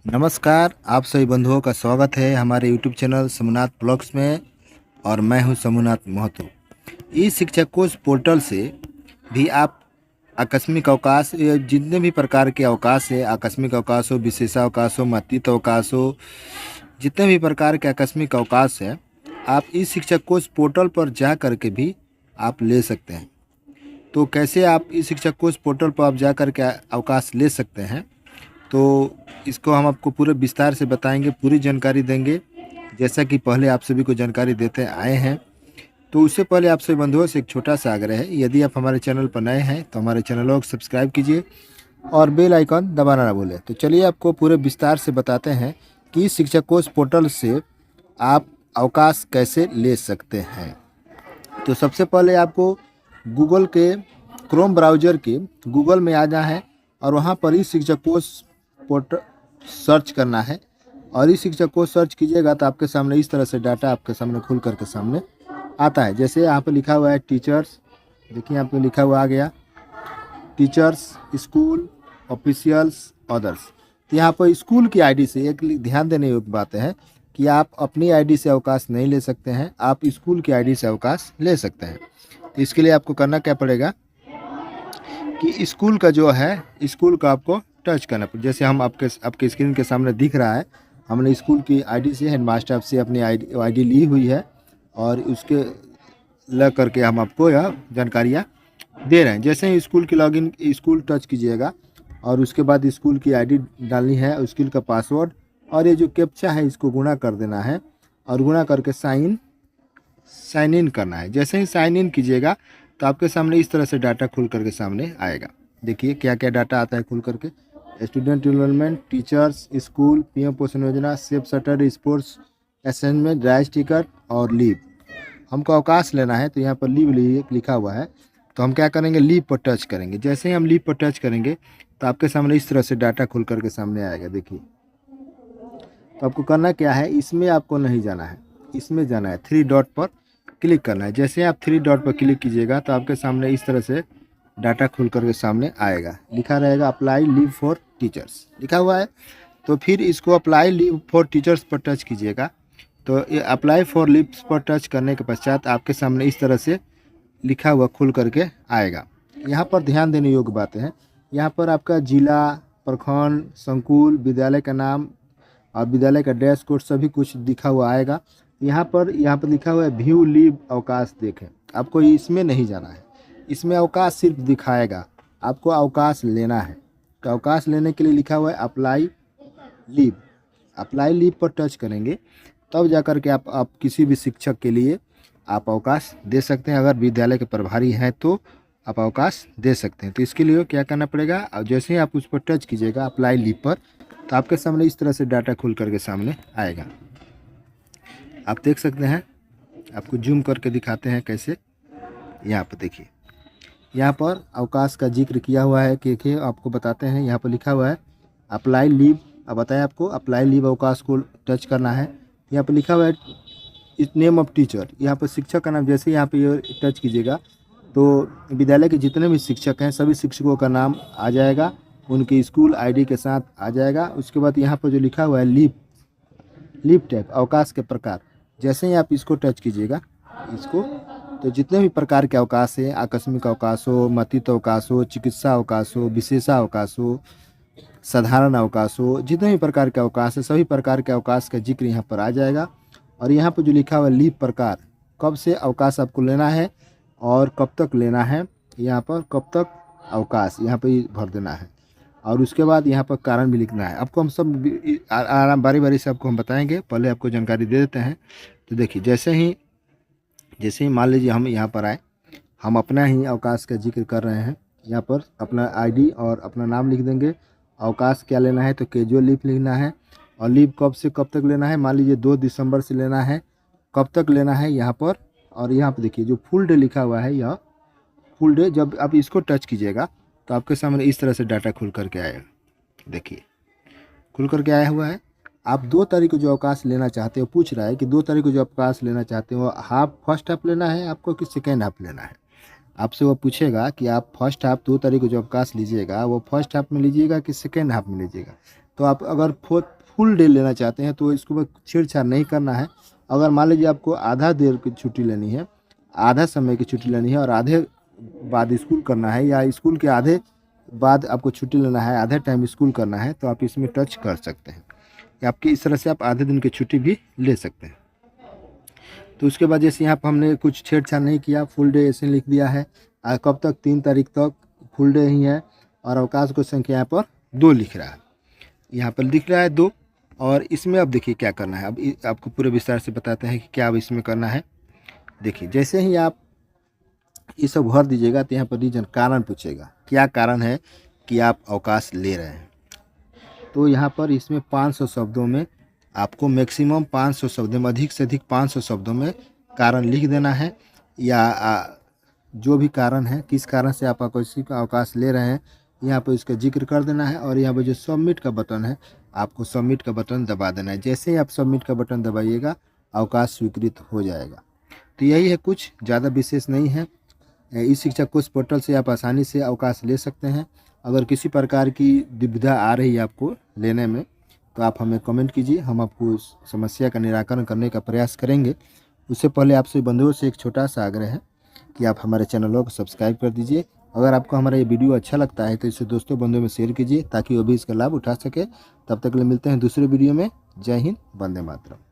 नमस्कार, आप सभी बंधुओं का स्वागत है हमारे यूट्यूब चैनल सोमनाथ ब्लॉग्स में। और मैं हूं सोमनाथ महतो। ई शिक्षा कोष पोर्टल से भी आप आकस्मिक अवकाश या जितने भी प्रकार के अवकाश है, आकस्मिक अवकाश हो, विशेषावकाश हो, मातृत्व अवकाश हो, जितने भी प्रकार के आकस्मिक अवकाश है, आप ई शिक्षा कोष पोर्टल पर जा कर के भी आप ले सकते हैं। तो कैसे आप ई शिक्षा कोष पोर्टल पर आप जा कर के अवकाश ले सकते हैं, तो इसको हम आपको पूरे विस्तार से बताएंगे, पूरी जानकारी देंगे। जैसा कि पहले आप सभी को जानकारी देते आए हैं, तो उससे पहले आप सभी बंधुओं से एक छोटा सा आग्रह है, यदि आप हमारे चैनल पर नए हैं तो हमारे चैनल को सब्सक्राइब कीजिए और बेल आइकन दबाना ना भूलें। तो चलिए आपको पूरे विस्तार से बताते हैं कि शिक्षा कोष पोर्टल से आप अवकाश कैसे ले सकते हैं। तो सबसे पहले आपको गूगल के क्रोम ब्राउज़र के गूगल में आ जाना है और वहाँ पर ही शिक्षा कोष पोर्टल सर्च करना है। और इस शिक्षा को सर्च कीजिएगा तो आपके सामने इस तरह से डाटा आपके सामने खुल करके सामने आता है। जैसे यहाँ पे लिखा हुआ है टीचर्स, देखिए यहाँ पे लिखा हुआ आ गया टीचर्स, स्कूल, ऑफिशियल्स, अदर्स। तो यहाँ पर स्कूल की आईडी से एक ध्यान देने योग्य बात है कि आप अपनी आईडी से अवकाश नहीं ले सकते हैं, आप स्कूल की आईडी से अवकाश ले सकते हैं। तो इसके लिए आपको करना क्या पड़ेगा कि स्कूल का जो है, स्कूल का आपको टच करना पड़ेगा। जैसे हम आपके स्क्रीन के सामने दिख रहा है, हमने स्कूल की आईडी से, हेडमास्टर से अपनी आईडी ली हुई है और उसके लग करके हम आपको यह जानकारियाँ दे रहे हैं। जैसे ही स्कूल की लॉगिन, स्कूल टच कीजिएगा और उसके बाद स्कूल की आईडी डालनी है, स्कूल का पासवर्ड और ये जो कैप्चा है इसको गुणा कर देना है और गुणा करके साइन इन करना है। जैसे ही साइन इन कीजिएगा तो आपके सामने इस तरह से डाटा खुल करके सामने आएगा। देखिए क्या क्या डाटा आता है खुल करके। Student enrolment, teachers, school, PM Poshan Yojana, safe Saturday, sports assignment, rice ticket और लीव। हमको अवकाश लेना है तो यहाँ पर लीव लिखा हुआ है, तो हम क्या करेंगे, लीव पर टच करेंगे। जैसे ही हम लीव पर टच करेंगे तो आपके सामने इस तरह से डाटा खुल करके सामने आएगा। देखिए, तो आपको करना क्या है, इसमें आपको नहीं जाना है, इसमें जाना है, थ्री डॉट पर क्लिक करना है। जैसे आप थ्री डॉट पर क्लिक कीजिएगा तो आपके सामने इस तरह से डाटा खुल करके सामने आएगा। लिखा रहेगा अप्लाई लीव फॉर टीचर्स लिखा हुआ है। तो फिर इसको अप्लाई लीव फॉर टीचर्स पर टच कीजिएगा। तो ये अप्लाई फॉर लीव पर टच करने के पश्चात आपके सामने इस तरह से लिखा हुआ खुल करके आएगा। यहाँ पर ध्यान देने योग्य बातें हैं। यहाँ पर आपका जिला, प्रखंड, संकुल, विद्यालय का नाम और विद्यालय का डैश कोड सभी कुछ लिखा हुआ आएगा। यहाँ पर लिखा हुआ है व्यू लीव अवकाश देखें। आपको इसमें नहीं जाना है, इसमें अवकाश सिर्फ दिखाएगा, आपको अवकाश लेना है। तो अवकाश लेने के लिए लिखा हुआ है अप्लाई लीव। अप्लाई लीव पर टच करेंगे तब जाकर के आप किसी भी शिक्षक के लिए आप अवकाश दे सकते हैं। अगर विद्यालय के प्रभारी हैं तो आप अवकाश दे सकते हैं। तो इसके लिए क्या करना पड़ेगा, और जैसे ही आप उस पर टच कीजिएगा अप्लाई लीव पर, तो आपके सामने इस तरह से डाटा खुल करके सामने आएगा। आप देख सकते हैं, आपको जूम करके दिखाते हैं कैसे। यहाँ पर देखिए, यहाँ पर अवकाश का जिक्र किया हुआ है कि देखिए आपको बताते हैं। यहाँ पर लिखा हुआ है अप्लाई लीव। अब बताएं आपको अप्लाई लीव अवकाश को टच करना है। यहाँ पर लिखा हुआ है नेम ऑफ टीचर, यहाँ पर शिक्षक का नाम। जैसे यहाँ पे ये टच कीजिएगा तो विद्यालय के जितने भी शिक्षक हैं सभी शिक्षकों का नाम आ जाएगा, उनकी स्कूल आईडी के साथ आ जाएगा। उसके बाद यहाँ पर जो लिखा हुआ है लीव टाइप, अवकाश के प्रकार, जैसे ही आप इसको टच कीजिएगा इसको, तो जितने भी प्रकार के अवकाश हैं, आकस्मिक अवकाश हो, मातृत्व अवकाश हो, चिकित्सा अवकाश हो, विशेषावकाश हो, साधारण अवकाश हो, जितने भी प्रकार के अवकाश है सभी प्रकार के अवकाश का जिक्र यहाँ पर आ जाएगा। और यहाँ पर जो लिखा हुआ है लीव प्रकार, कब से अवकाश आपको लेना है और कब तक लेना है, यहाँ पर कब तक अवकाश यहाँ पर भर देना है। और उसके बाद यहाँ पर कारण भी लिखना है। आपको हम सब आराम बारी बारी से आपको हम बताएंगे, पहले आपको जानकारी दे देते हैं। तो देखिए, जैसे ही मान लीजिए हम यहाँ पर आए, हम अपना ही अवकाश का जिक्र कर रहे हैं। यहाँ पर अपना आईडी और अपना नाम लिख देंगे। अवकाश क्या लेना है तो कैजुअल लीव लिखना है। और लीव कब से कब तक लेना है, मान लीजिए 2 दिसंबर से लेना है, कब तक लेना है यहाँ पर। और यहाँ पर देखिए जो फुल डे लिखा हुआ है, यह फुल डे, जब आप इसको टच कीजिएगा तो आपके सामने इस तरह से डाटा खुल करके आएगा। देखिए खुल करके आया हुआ है। आप 2 तारीख को जो अवकाश लेना चाहते हो, पूछ रहा है कि 2 तारीख को जो अवकाश लेना चाहते हो, फर्स्ट हाफ लेना है आपको कि सेकेंड हाफ लेना है। आपसे वो पूछेगा कि आप फर्स्ट हाफ 2 तारीख को जो अवकाश लीजिएगा वो फर्स्ट हाफ में लीजिएगा कि सेकेंड हाफ में लीजिएगा। तो आप अगर फुल डे लेना चाहते हैं तो इसको छेड़छाड़ नहीं करना है। अगर मान लीजिए आपको आधा देर की छुट्टी लेनी है, आधा समय की छुट्टी लेनी है और आधे बाद स्कूल करना है, या स्कूल के आधे बाद आपको छुट्टी लेना है, आधे टाइम स्कूल करना है, तो आप इसमें टच कर सकते हैं। या आपकी इस तरह से आप आधे दिन की छुट्टी भी ले सकते हैं। तो उसके बाद जैसे यहाँ पर हमने कुछ छेड़छाड़ नहीं किया, फुल डे ऐसे लिख दिया है। कब तक? 3 तारीख तक फुल डे ही है। और अवकाश को संख्या यहाँ पर 2 लिख रहा है, यहाँ पर लिख रहा है 2। और इसमें अब देखिए क्या करना है। अब आपको पूरे विस्तार से बताते हैं कि क्या अब इसमें करना है। देखिए जैसे ही आप ये सब भर दीजिएगा तो यहाँ पर रीजन कारण पूछेगा, क्या कारण है कि आप अवकाश ले रहे हैं। तो यहाँ पर इसमें 500 शब्दों में आपको मैक्सिमम 500 शब्दों में, अधिक से अधिक 500 शब्दों में कारण लिख देना है। या जो भी कारण है, किस कारण से आप किसी का अवकाश ले रहे हैं, यहाँ पर इसका जिक्र कर देना है। और यहाँ पर जो सबमिट का बटन है, आपको सबमिट का बटन दबा देना है। जैसे ही आप सबमिट का बटन दबाइएगा, अवकाश स्वीकृत हो जाएगा। तो यही है, कुछ ज़्यादा विशेष नहीं है। ई शिक्षा कोश पोर्टल से आप आसानी से अवकाश ले सकते हैं। अगर किसी प्रकार की दुविधा आ रही है आपको लेने में, तो आप हमें कमेंट कीजिए, हम आपको उस समस्या का निराकरण करने का प्रयास करेंगे। उससे पहले आपसे बंधुओं से एक छोटा सा आग्रह है कि आप हमारे चैनलों को सब्सक्राइब कर दीजिए। अगर आपको हमारा ये वीडियो अच्छा लगता है तो इसे दोस्तों बंधुओं में शेयर कीजिए, ताकि वो भी इसका लाभ उठा सके। तब तक के लिए मिलते हैं दूसरे वीडियो में। जय हिंद, वंदे मातरम।